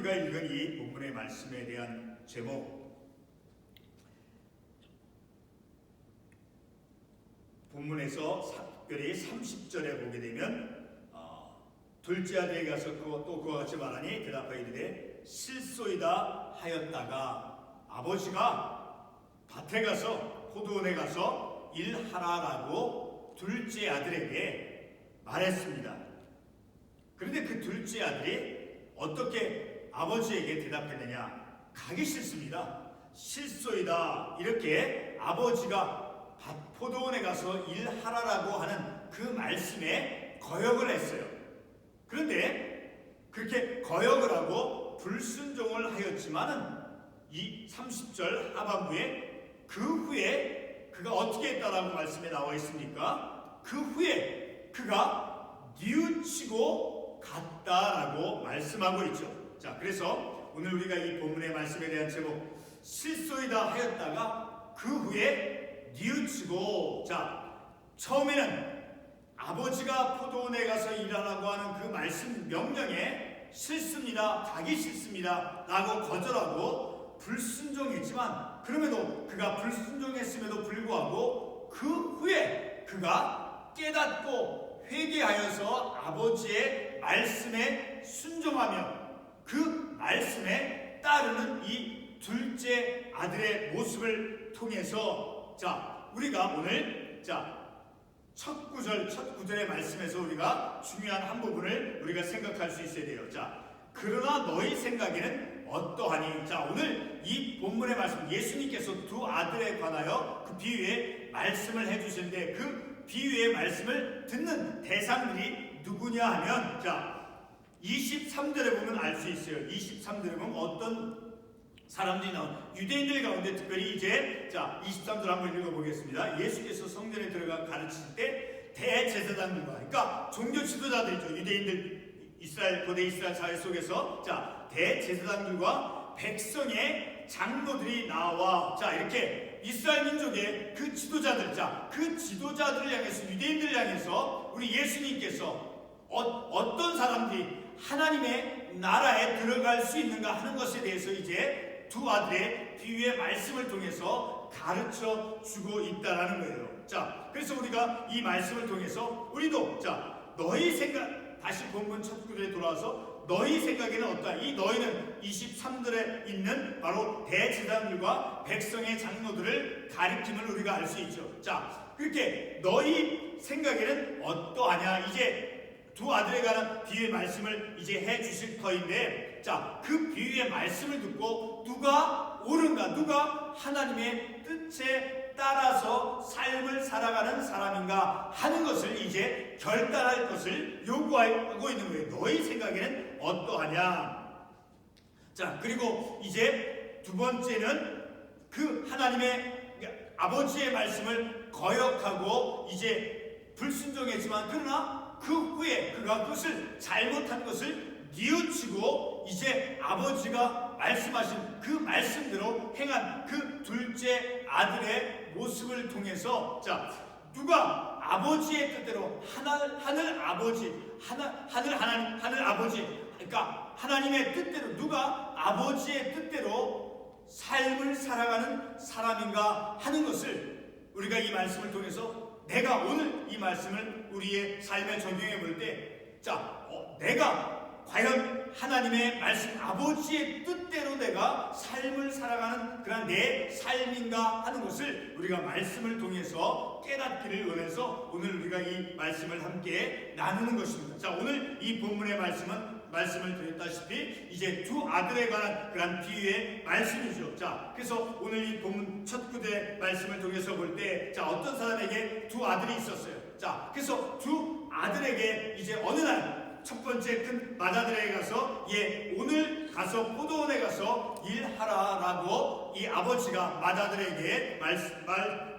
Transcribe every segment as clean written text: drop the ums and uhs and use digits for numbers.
우리가 읽은 이 본문의 말씀에 대한 제목, 본문에서 특별히 30절에 보게 되면 둘째 아들에게 가서 또 그와 같이 말하니 대답하여 이르되 실소이다 하였다가 아버지가 밭에 가서 포도원에 가서 일하라라고 둘째 아들에게 말했습니다. 그런데 그 둘째 아들이 어떻게 아버지에게 대답했느냐? 가기 싫습니다. 실소이다, 이렇게 아버지가 포도원에 가서 일하라라고 하는 그 말씀에 거역을 했어요. 그런데 그렇게 거역을 하고 불순종을 하였지만은 이 30절 하반부에 그 후에 그가 어떻게 했다라고 말씀에 나와 있습니까? 그 후에 그가 뉘우치고 갔다라고 말씀하고 있죠. 자, 그래서 오늘 우리가 이 본문의 말씀에 대한 제목, 실소이다 하였다가 그 후에 뉘우치고, 자, 처음에는 아버지가 포도원에 가서 일하라고 하는 그 말씀 명령에 싫습니다, 가기 싫습니다 라고 거절하고 불순종했지만, 그럼에도 그가 불순종했음에도 불구하고 그 후에 그가 깨닫고 회개하여서 아버지의 말씀에 순종하며 그 말씀에 따르는 이 둘째 아들의 모습을 통해서, 자, 우리가 오늘 첫 구절의 말씀에서 우리가 중요한 한 부분을 우리가 생각할 수 있어야 돼요. 자, 그러나 너희 생각에는 어떠하니? 자, 오늘 이 본문의 말씀, 예수님께서 두 아들에 관하여 그 비유의 말씀을 해주시는데, 그 비유의 말씀을 듣는 대상들이 누구냐 하면, 자, 23절에 보면 알 수 있어요. 23절에 보면 어떤 사람들이 나온, 유대인들 가운데 특별히 이제, 자, 23절 한번 읽어보겠습니다. 예수께서 성전에 들어가 가르치실 때 대제사장들과, 그러니까 종교 지도자들이죠. 유대인들, 고대 이스라엘 사회 속에서, 자, 대제사장들과 백성의 장로들이 나와, 자, 이렇게 이스라엘 민족의 그 지도자들, 자, 그 지도자들을 향해서, 유대인들을 향해서 우리 예수님께서 어떤 사람들이 하나님의 나라에 들어갈 수 있는가 하는 것에 대해서 이제 두 아들의 비유의 말씀을 통해서 가르쳐 주고 있다라는 거예요. 자, 그래서 우리가 이 말씀을 통해서 우리도, 자, 너희 생각, 다시 본문 첫 구절에 돌아와서 너희 생각에는 어떠하? 이 너희는 23절에 있는 바로 대제사장들과 백성의 장로들을 가리킴을 우리가 알 수 있죠. 자, 그렇게 너희 생각에는 어떠하냐? 이제 두 아들에 관한 비유의 말씀을 이제 해 주실 터인데, 자, 그 비유의 말씀을 듣고 누가 옳은가, 누가 하나님의 뜻에 따라서 삶을 살아가는 사람인가 하는 것을 이제 결단할 것을 요구하고 있는 거예요. 너희 생각에는 어떠하냐? 자, 그리고 이제 두 번째는 그 하나님의 아버지의 말씀을 거역하고 이제 불순종했지만, 그러나 그 후에 그가 그것을 잘못한 것을 뉘우치고 이제 아버지가 말씀하신 그 말씀대로 행한 그 둘째 아들의 모습을 통해서, 자, 누가 아버지의 뜻대로 하늘 아버지, 그러니까 하나님의 뜻대로, 누가 아버지의 뜻대로 삶을 살아가는 사람인가 하는 것을 우리가 이 말씀을 통해서, 내가 오늘 이 말씀을 우리의 삶에 적용해 볼 때, 자, 내가 과연 하나님의 말씀, 아버지의 뜻대로 내가 삶을 살아가는 그런 내 삶인가 하는 것을 우리가 말씀을 통해서 깨닫기를 원해서 오늘 우리가 이 말씀을 함께 나누는 것입니다. 자, 오늘 이 본문의 말씀을 드렸다시피 이제 두 아들에 관한 그런 비유의 말씀이죠. 자, 그래서 오늘 이 본문 첫 구절의 말씀을 통해서 볼 때, 자, 어떤 사람에게 두 아들이 있었어요. 자, 그래서 두 아들에게 이제 어느 날 첫 번째 큰 맏아들에게 가서, 오늘 가서 포도원에 가서 일하라라고 이 아버지가 맏아들에게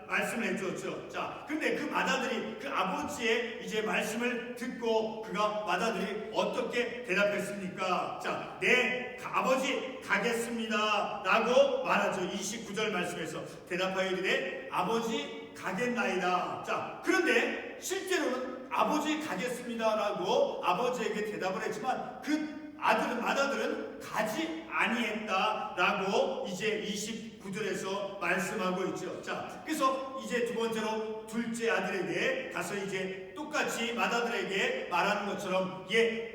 말씀을 해주었죠. 자, 근데 그 맏아들이 그 아버지의 이제 말씀을 듣고 그가 맏아들이 어떻게 대답했습니까? 자, 네, 아버지 가겠습니다 라고 말하죠. 29절 말씀에서 대답하여 이르되 아버지 가겠나이다. 자, 그런데 실제로는 아버지 가겠습니다 라고 아버지에게 대답을 했지만 그 맏아들은 가지 아니했다라고 이제 29절에서 말씀하고 있죠. 자, 그래서 이제 두 번째로 둘째 아들에게 가서 이제 똑같이 맏아들에게 말하는 것처럼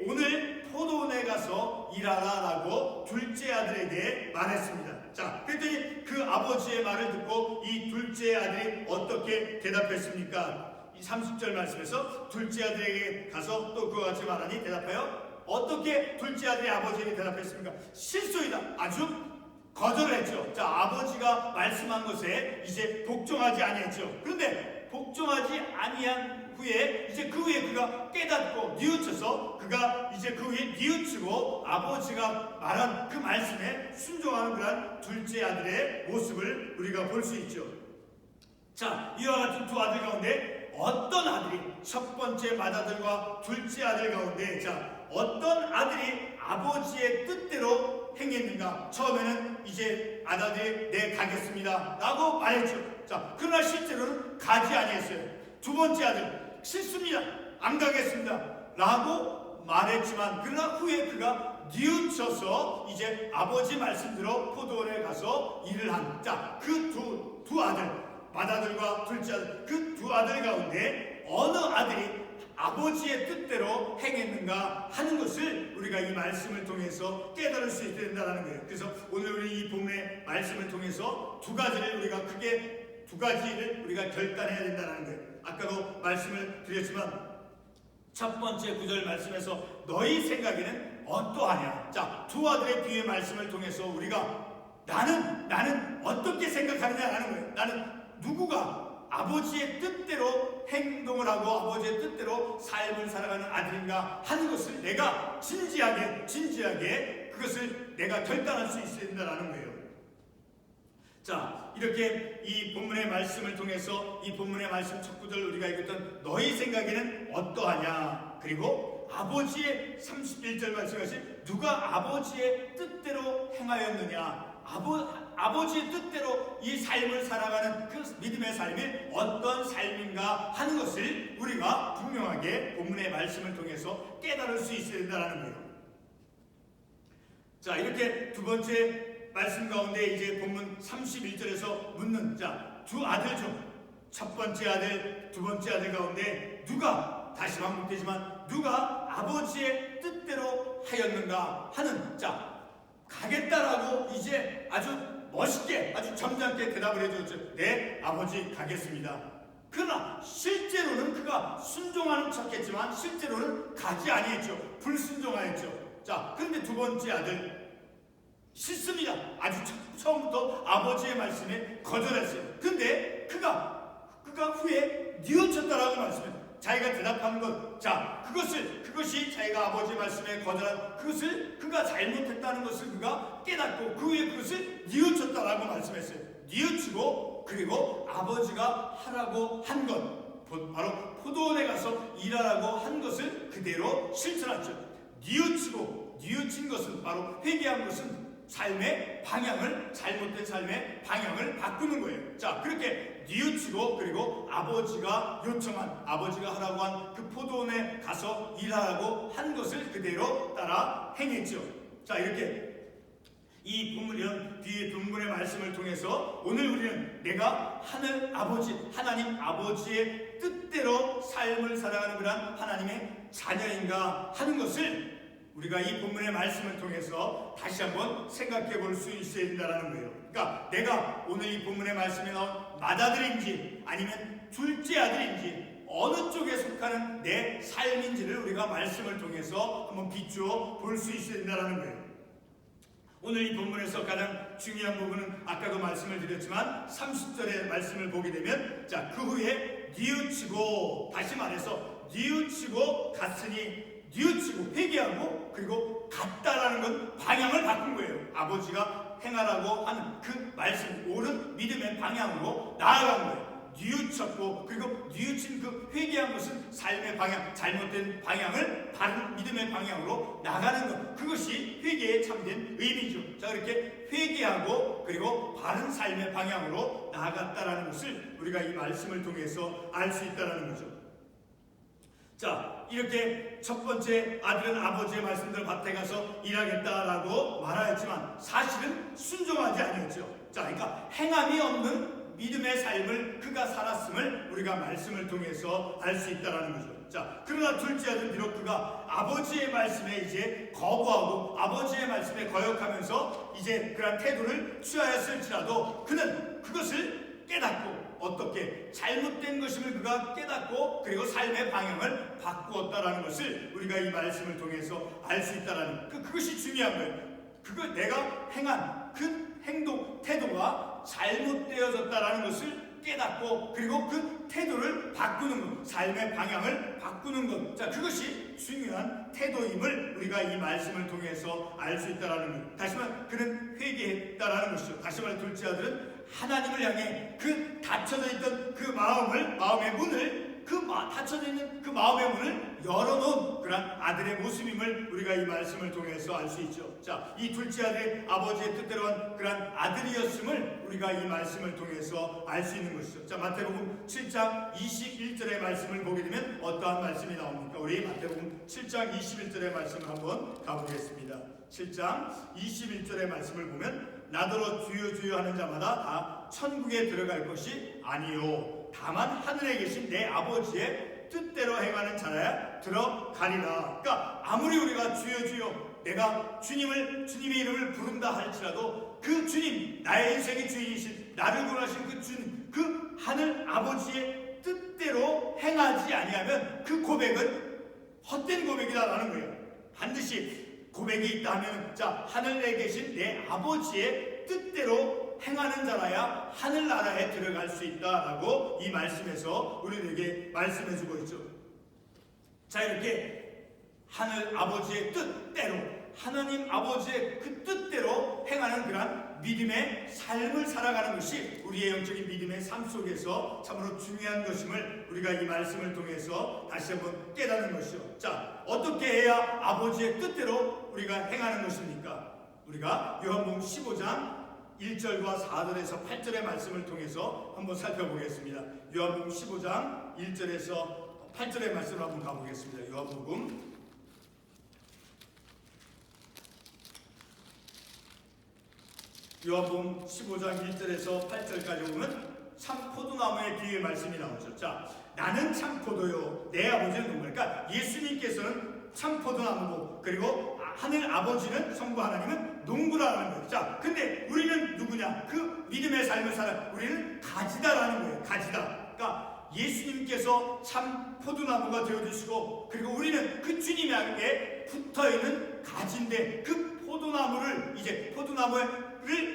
오늘 포도원에 가서 일하라라고 둘째 아들에게 말했습니다. 자, 그랬더니 그 아버지의 말을 듣고 이 둘째 아들이 어떻게 대답했습니까? 이 30절 말씀에서 둘째 아들에게 가서 또 그와 같이 말하니 대답하여 어떻게 둘째 아들이 아버지에게 대답했습니까? 실소이다. 아주 거절을 했죠. 자, 아버지가 말씀한 것에 이제 복종하지 아니했죠. 그런데 복종하지 아니한 후에 이제 그 후에 그가 깨닫고 뉘우쳐서 그가 이제 그 후에 뉘우치고 아버지가 말한 그 말씀에 순종하는 그런 둘째 아들의 모습을 우리가 볼 수 있죠. 자, 이와 같은 두 아들 가운데 어떤 아들이 첫 번째 맏아들과 둘째 아들 가운데 어떤 아들이 아버지의 뜻대로 행했는가? 처음에는 이제 아들이 네 가겠습니다 라고 말했죠. 자, 그러나 실제로는 가지 아니했어요. 두 번째 아들 싫습니다, 안 가겠습니다 라고 말했지만 그러나 후에 그가 뉘우쳐서 이제 아버지 말씀대로 포도원에 가서 일을 한 그 두 아들, 맏아들과 둘째 아들, 그 두 아들 가운데 어느 아들이 아버지의 뜻대로 행했는가 하는 것을 우리가 이 말씀을 통해서 깨달을 수 있게 된다는 거예요. 그래서 오늘 우리 이 본문의 말씀을 통해서 두 가지를 우리가 결단해야 된다는 거예요. 아까도 말씀을 드렸지만 첫 번째 구절 말씀에서 너희 생각에는 어떠하냐? 자, 두 아들의 뒤의 말씀을 통해서 우리가 나는 어떻게 생각하느냐라는 거예요. 나는 누구가 아버지의 뜻대로 행동을 하고 아버지의 뜻대로 삶을 살아가는 아들인가 하는 것을 내가 진지하게 그것을 내가 결단할 수 있어야 된다는 거예요. 자, 이렇게 이 본문의 말씀을 통해서 이 본문의 말씀 첫 구절 우리가 읽었던 너희 생각에는 어떠하냐, 그리고 아버지의 31절 말씀하신 누가 아버지의 뜻대로 행하였느냐, 아버지의 뜻대로 이 삶을 살아가는 그 믿음의 삶이 어떤 삶인가 하는 것을 우리가 분명하게 본문의 말씀을 통해서 깨달을 수 있어야 된다는 거예요. 자, 이렇게 두 번째 말씀 가운데 이제 본문 31절에서 묻는 두 아들 중 첫 번째 아들, 두 번째 아들 가운데 누가, 다시 반복되지만 누가 아버지의 뜻대로 하였는가 하는 가겠다라고 이제 아주 멋있게 아주 점잖게 대답을 해줬죠. 네, 아버지 가겠습니다. 그러나 실제로는 그가 순종하는 척했지만 실제로는 가지 아니했죠. 불순종하였죠. 자, 그런데 두 번째 아들 싫습니다. 아주 처음부터 아버지의 말씀에 거절했어요. 근데 그가 후에 뉘우쳤다라고 말씀해요. 자기가 대답하는 것, 그것이 자기가 아버지 말씀에 거절한 그것을 그가 잘못했다는 것을 그가 깨닫고 그 후에 그것을 뉘우쳤다라고 말씀했어요. 뉘우치고 그리고 아버지가 하라고 한 것, 바로 포도원에 가서 일하라고 한 것을 그대로 실천하죠. 뉘우친 것은 바로 회개한 것은 삶의 방향을, 잘못된 삶의 방향을 바꾸는 거예요. 자, 그렇게 뉘우치고 그리고 아버지가 요청한, 아버지가 하라고 한 그 포도원에 가서 일하라고 한 것을 그대로 따라 행했죠. 자, 이렇게 이 본문, 뒤에 본문의 말씀을 통해서 오늘 우리는 내가 하늘 아버지, 하나님 아버지의 뜻대로 삶을 살아가는 그런 하나님의 자녀인가 하는 것을 우리가 이 본문의 말씀을 통해서 다시 한번 생각해 볼 수 있어야 된다는 거예요. 그러니까 내가 오늘 이 본문의 말씀에 나온 맏아들인지 아니면 둘째 아들인지 어느 쪽에 속하는 내 삶인지를 우리가 말씀을 통해서 한번 비추어 볼 수 있어야 된다는 거예요. 오늘 이 본문에서 가장 중요한 부분은 아까도 말씀을 드렸지만 30절의 말씀을 보게 되면 그 후에 뉘우치고, 다시 말해서 뉘우치고 갔으니, 뉘우치고 회개하고 그리고 갔다라는 건 방향을 바꾼 거예요. 아버지가 행하라고 하는 그 말씀, 옳은 믿음의 방향으로 나아간 거예요. 뉘우쳤고 그리고 뉘우친 그 회개한 것은 삶의 방향, 잘못된 방향을 바른 믿음의 방향으로 나가는 것, 그것이 회개의 참된 의미죠. 자, 그렇게 회개하고 그리고 바른 삶의 방향으로 나아갔다라는 것을 우리가 이 말씀을 통해서 알 수 있다는 거죠. 자, 이렇게 첫 번째 아들은 아버지의 말씀대로 밭에 가서 일하겠다라고 말하였지만 사실은 순종하지 아니었죠. 자, 그러니까 행함이 없는 믿음의 삶을 그가 살았음을 우리가 말씀을 통해서 알 수 있다는 거죠. 자, 그러나 둘째 아들은 비록 그가 아버지의 말씀에 이제 거부하고 아버지의 말씀에 거역하면서 이제 그런 태도를 취하였을지라도 그는 그것을 깨닫고 어떻게 잘못된 것임을 그가 깨닫고 그리고 삶의 방향을 바꾸었다라는 것을 우리가 이 말씀을 통해서 알 수 있다라는 그것이 중요한 거예요. 그걸 내가 행한 그 행동, 태도가 잘못되어졌다라는 것을 깨닫고 그리고 그 태도를 바꾸는 것, 삶의 방향을 바꾸는 것. 자, 그것이 중요한 태도임을 우리가 이 말씀을 통해서 알 수 있다라는 것. 다시 말해 그는 회개했다라는 것이죠. 다시 말해 둘째 아들은 하나님을 향해 그 닫혀져 있던 그 마음의 문을 닫혀져 있는 그 마음의 문을 열어놓은 그런 아들의 모습임을 우리가 이 말씀을 통해서 알 수 있죠. 자, 이 둘째 아들의 아버지의 뜻대로 한 그런 아들이었음을 우리가 이 말씀을 통해서 알 수 있는 것이죠. 자, 마태복음 7장 21절의 말씀을 보게 되면 어떠한 말씀이 나옵니까? 우리 마태복음 7장 21절의 말씀을 한번 가보겠습니다. 7장 21절의 말씀을 보면 나더러 주여 주여 하는 자마다 다 천국에 들어갈 것이 아니요 다만 하늘에 계신 내 아버지의 뜻대로 행하는 자라야 들어가리라. 그러니까 아무리 우리가 주여 주여 내가 주님의 이름을 부른다 할지라도 그 주님, 나의 인생의 주인이신 나를 구원하신 그 주님, 그 하늘 아버지의 뜻대로 행하지 아니하면 그 고백은 헛된 고백이다라는 거예요. 반드시 고백이 있다 하면 자, 하늘에 계신 내 아버지의 뜻대로 행하는 자라야 하늘나라에 들어갈 수 있다라고 이 말씀에서 우리에게 말씀해주고 있죠. 자, 이렇게 하늘 아버지의 뜻대로 하나님 아버지의 그 뜻대로 행하는 그런 믿음의 삶을 살아가는 것이 우리의 영적인 믿음의 삶 속에서 참으로 중요한 것임을 우리가 이 말씀을 통해서 다시 한번 깨닫는 것이죠. 자, 어떻게 해야 아버지의 뜻대로 우리가 행하는 것입니까? 우리가 요한복음 15장 1절과 4절에서 8절의 말씀을 통해서 한번 살펴보겠습니다. 요한복음 15장 1절에서 8절의 말씀을 한번 가보겠습니다. 요한복음 15장 1절에서 8절까지 보면 참 포도나무의 비유의 말씀이 나오죠. 자, 나는 참 포도요 내 아버지는 농부라. 그러니까 예수님께서는 참 포도나무고 그리고 하늘 아버지는 성부 하나님은 농부라는 거예요. 자, 근데 우리는 누구냐? 그 믿음의 삶을 살아 우리는 가지다라는 거예요. 가지다. 그러니까 예수님께서 참 포도나무가 되어주시고 그리고 우리는 그 주님에게 붙어있는 가지인데 그 포도나무를 이제 포도나무를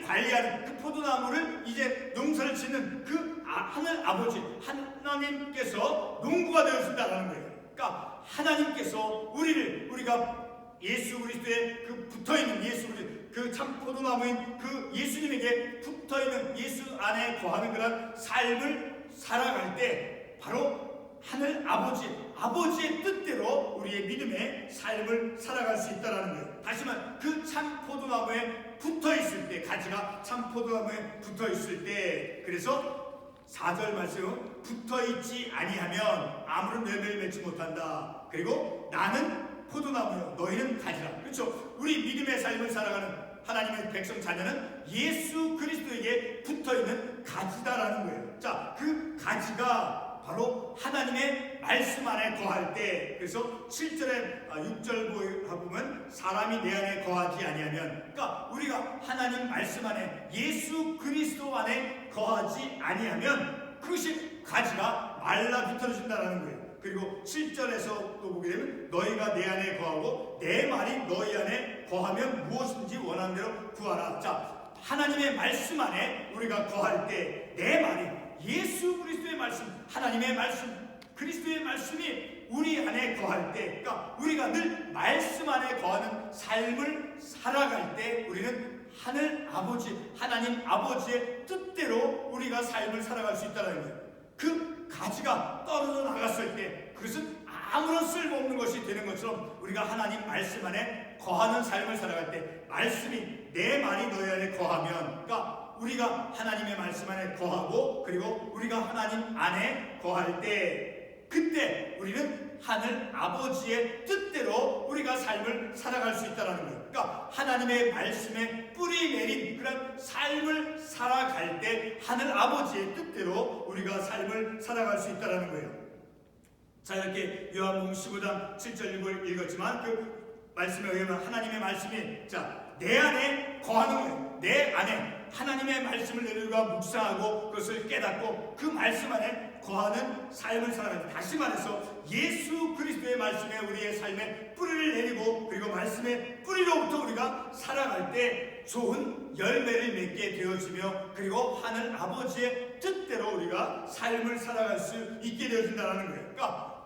관리하는 그 포도나무를 이제 농사를 짓는 그 하늘 아버지 하나님께서 농부가 되어준다는 거예요. 그러니까 하나님께서 우리가 예수 그리스도에 그 붙어있는 예수 그리스도 그 참 포도나무인 그 예수님에게 붙어있는 예수 안에 거하는 그런 삶을 살아갈 때 바로 하늘 아버지의 뜻대로 우리의 믿음의 삶을 살아갈 수 있다는 거예요. 다시 말해 그 참 포도나무에 붙어있을 때 가지가 참 포도나무에 붙어있을 때 그래서 4절 말씀은 붙어있지 아니하면 아무런 열매를 맺지 못한다. 그리고 나는 포도나무요 너희는 가지라. 그렇죠? 우리 믿음의 삶을 살아가는 하나님의 백성 자녀는 예수 그리스도에게 붙어있는 가지다라는 거예요. 자, 그 가지가 바로 하나님의 말씀 안에 거할 때 그래서 7절에 6절 보면 사람이 내 안에 거하지 아니하면 그러니까 우리가 하나님 말씀 안에 예수 그리스도 안에 거하지 아니하면 그것이 가지가 말라 비틀어진다는 거예요. 그리고 7절에서 또 보게 되면 너희가 내 안에 거하고 내 말이 너희 안에 거하면 무엇인지 원하는 대로 구하라. 자, 하나님의 말씀 안에 우리가 거할 때 내 말이 예수 그리스도의 말씀 하나님의 말씀 그리스도의 말씀이 우리 안에 거할 때 그러니까 우리가 늘 말씀 안에 거하는 삶을 살아갈 때 우리는 하늘 아버지 하나님 아버지의 뜻대로 우리가 삶을 살아갈 수 있다는 거예요. 그 가지가 떨어져 나갔을 때 그것은 아무런 쓸모없는 것이 되는 것처럼 우리가 하나님 말씀 안에 거하는 삶을 살아갈 때 말씀이 내 말이 너희 안에 거하면 그러니까 우리가 하나님의 말씀 안에 거하고 그리고 우리가 하나님 안에 거할 때 그때 우리는 하늘 아버지의 뜻대로 우리가 삶을 살아갈 수 있다는 거예요. 그러니까 하나님의 말씀에 뿌리 내린 그런 삶을 살아갈 때 하늘 아버지의 뜻대로 우리가 삶을 살아갈 수 있다는 거예요. 자, 이렇게 요한복음 15장 7절 읽었지만 그 말씀에 의하면 하나님의 말씀이 내 안에 거하는 거예요. 내 안에 하나님의 말씀을 우리가 묵상하고 그것을 깨닫고 그 말씀 안에 거하는 삶을 살아가는, 다시 말해서 예수 그리스도의 말씀에 우리의 삶에 뿌리를 내리고 그리고 말씀의 뿌리로부터 우리가 살아갈 때 좋은 열매를 맺게 되어지며 그리고 하늘 아버지의 뜻대로 우리가 삶을 살아갈 수 있게 되어진다는 거예요. 그러니까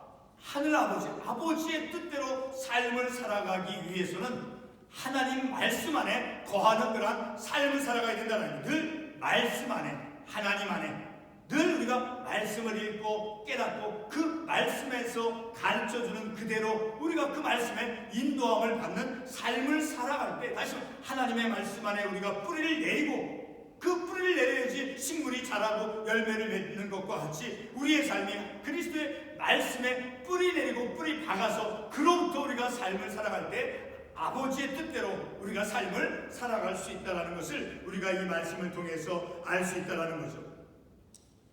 하늘 아버지의 뜻대로 삶을 살아가기 위해서는 하나님 말씀 안에 거하는 그런 삶을 살아가야 된다는 거예요. 늘 말씀 안에, 하나님 안에 늘 우리가 말씀을 읽고 깨닫고 그 말씀에서 가르쳐주는 그대로 우리가 그 말씀에 인도함을 받는 삶을 살아갈 때 다시 하나님의 말씀 안에 우리가 뿌리를 내리고 그 뿌리를 내려야지 식물이 자라고 열매를 맺는 것과 같이 우리의 삶이 그리스도의 말씀에 뿌리 내리고 뿌리 박아서 그로부터 우리가 삶을 살아갈 때 아버지의 뜻대로 우리가 삶을 살아갈 수 있다는 것을 우리가 이 말씀을 통해서 알 수 있다는 거죠.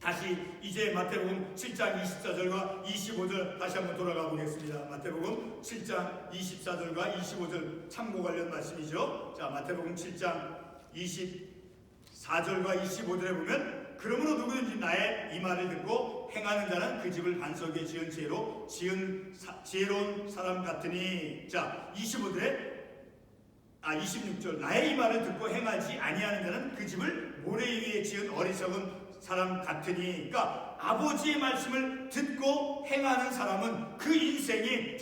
다시 이제 마태복음 7장 24절과 25절 다시 한번 돌아가 보겠습니다. 마태복음 7장 24절과 25절 참고 관련 말씀이죠. 자, 마태복음 7장 24절과 25절에 보면 그러므로 누구든지 나의 이 말을 듣고 행하는 자는 그 집을 반석에 지은 지혜로운 사람 같으니. 자, 26절 나의 이 말을 듣고 행하지 아니하는 자는 그 집을 모래 위에 지은 어리석은 사람 같으니. 그러니까 아버지의 말씀을 듣고 행하는 사람은 그 인생이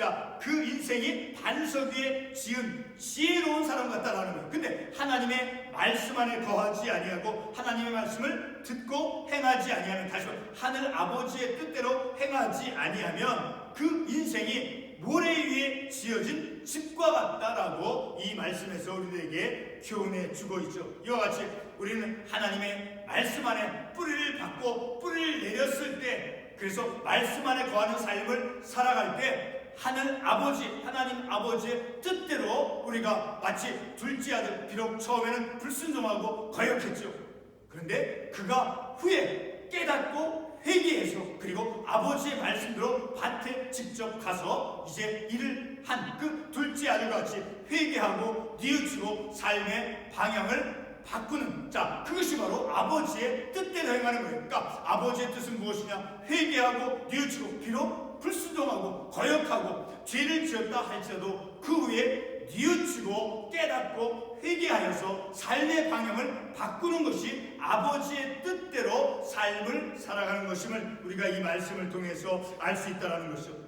반석 위에 지은 지혜로운 사람 같다라는 거예요. 근데 하나님의 말씀 안에 거하지 아니하고 하나님의 말씀을 듣고 행하지 아니하면, 다시 하늘 아버지의 뜻대로 행하지 아니하면 그 인생이 모래 위에 지어진 집과 같다라고 이 말씀에서 우리들에게 교훈해 주고 있죠. 이와 같이 우리는 하나님의 말씀 안에 뿌리를 받고 뿌리를 내렸을 때, 그래서 말씀 안에 거하는 삶을 살아갈 때 하나님 아버지의 뜻대로 우리가 마치 둘째 아들, 비록 처음에는 불순종하고 거역했죠. 그런데 그가 후에 깨닫고 회개해서 그리고 아버지의 말씀대로 밭에 직접 가서 이제 일을 한 그 둘째 아들과 같이 회개하고 뉘우치고 삶의 방향을 바꾸는, 그것이 바로 아버지의 뜻대로 행하는 거예요. 그러니까 아버지의 뜻은 무엇이냐? 회개하고 뉘우치고 비록 불순종하고 거역하고 죄를 지었다 할지라도 그 후에 뉘우치고 깨닫고 회개하여서 삶의 방향을 바꾸는 것이 아버지의 뜻대로 삶을 살아가는 것임을 우리가 이 말씀을 통해서 알 수 있다는 것이죠.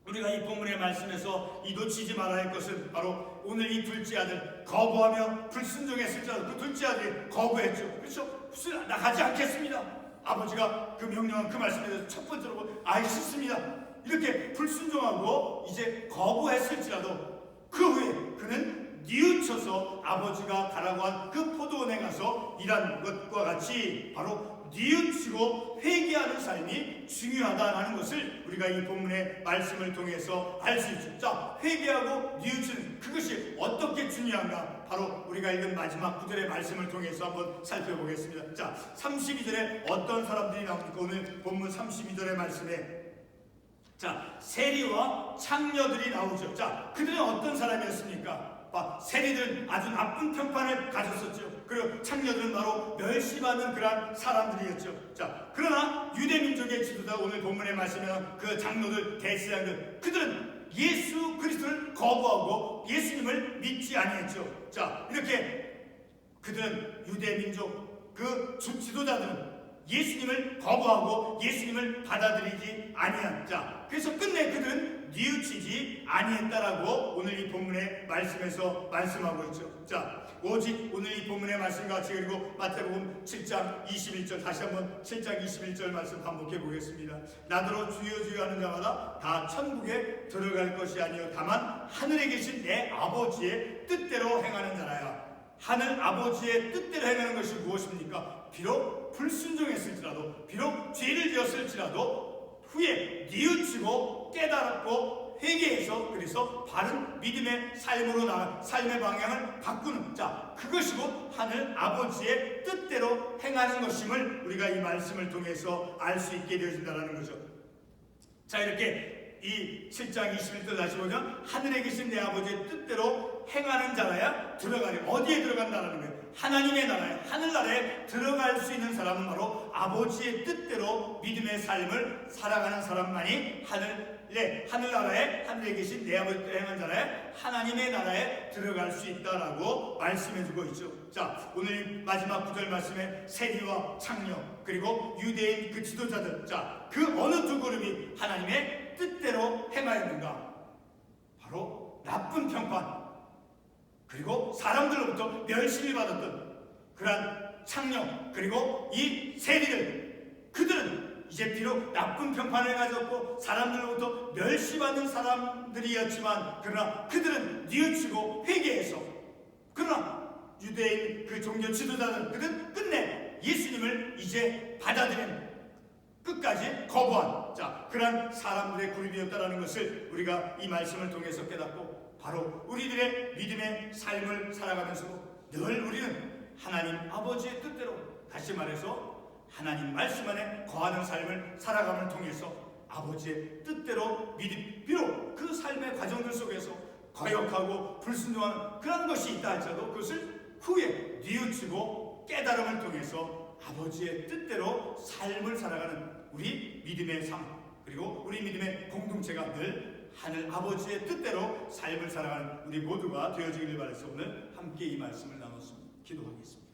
우리가 이 본문의 말씀에서 이 놓치지 말아야 할 것은 바로 오늘 이 둘째 아들 거부하며 불순종했을지라도 그 둘째 아들이 거부했죠. 그렇죠? 나가지 않겠습니다. 아버지가 그 명령한 그 말씀에 대해서 첫 번째로 싫습니다. 이렇게 불순종하고 이제 거부했을지라도 그 후에 그는 뉘우쳐서 아버지가 가라고 한 그 포도원에 가서 일한 것과 같이 바로 뉘우치고 회개하는 삶이 중요하다는 것을 우리가 이 본문의 말씀을 통해서 알 수 있죠. 회개하고 뉘우치는 그것이 어떻게 중요한가? 바로 우리가 읽은 마지막 구절의 말씀을 통해서 한번 살펴보겠습니다. 32절에 어떤 사람들이 나옵니까? 오늘 본문 32절의 말씀에 세리와 창녀들이 나오죠. 그들은 어떤 사람이었습니까? 세리들은 아주 나쁜 평판을 가졌었죠. 그리고 창녀들은 바로 멸시받는 그러한 사람들이었죠. 그러나 유대민족의 지도자, 오늘 본문에 말씀하는 그 장로들, 대제사장들, 그들은 예수 그리스도를 거부하고 예수님을 믿지 아니했죠. 이렇게 그들은 유대민족 그 지도자들은 예수님을 거부하고 예수님을 받아들이지 아니한 그래서 끝내 그들은 뉘우치지 아니했다라고 오늘 이 본문의 말씀에서 말씀하고 있죠. 오직 오늘 이 본문의 말씀과 같이 그리고 마태복음 7장 21절 다시 한번 7장 21절 말씀 반복해 보겠습니다. 나더러 주여 주여 하는 자마다 다 천국에 들어갈 것이 아니요 다만 하늘에 계신 내 아버지의 뜻대로 행하는 자라야. 하늘 아버지의 뜻대로 행하는 것이 무엇입니까? 비록 불순종했을지라도 비록 죄를 지었을지라도 후에 뉘우치고 깨달았고 회개해서 그래서 바른 믿음의 삶으로 나아 삶의 방향을 바꾸는 자 그것이고 하늘 아버지의 뜻대로 행하는 것임을 우리가 이 말씀을 통해서 알 수 있게 되어진다는 거죠. 자 이렇게 이 7장 21절 다시 보면 하늘에 계신 내 아버지의 뜻대로 행하는 자라야 들어가리. 어디에 들어간다는 거예요? 하나님의 나라에 하늘나라에 들어갈 수 있는 사람은 바로 아버지의 뜻대로 믿음의 삶을 살아가는 사람만이 하늘나라에 하늘에 계신 내 아버지의 뜻대로 행하는 자라에 하나님의 나라에 들어갈 수 있다라고 말씀해주고 있죠. 자 오늘 마지막 구절 말씀에 세리와 창녀 그리고 유대인 그 지도자들 자 그 어느 두 그룹이 하나님의 뜻대로 행하였는가? 바로 나쁜 평판 그리고 사람들로부터 멸시를 받았던 그러한 창녀 그리고 이 세리들 그들은 이제 비록 나쁜 평판을 가졌고 사람들로부터 멸시받는 사람들이었지만 그러나 그들은 뉘우치고 회개해서 그러나 유대인 그 종교 지도자는 그들은 끝내 예수님을 이제 받아들이는 끝까지 거부한 자 그러한 사람들의 그룹이었다라는 것을 우리가 이 말씀을 통해서 깨닫고 바로 우리들의 믿음의 삶을 살아가면서도 늘 우리는 하나님 아버지의 뜻대로 다시 말해서 하나님 말씀 안에 거하는 삶을 살아감을 통해서 아버지의 뜻대로 믿음 비록 그 삶의 과정들 속에서 거역하고 불순종하는 그런 것이 있다 할지라도 그것을 후에 뉘우치고 깨달음을 통해서 아버지의 뜻대로 삶을 살아가는 우리 믿음의 삶 그리고 우리 믿음의 공동체가 늘 하늘 아버지의 뜻대로 삶을 살아가는 우리 모두가 되어지기를 바라서 오늘 함께 이 말씀을 나눴습니다. 기도하겠습니다.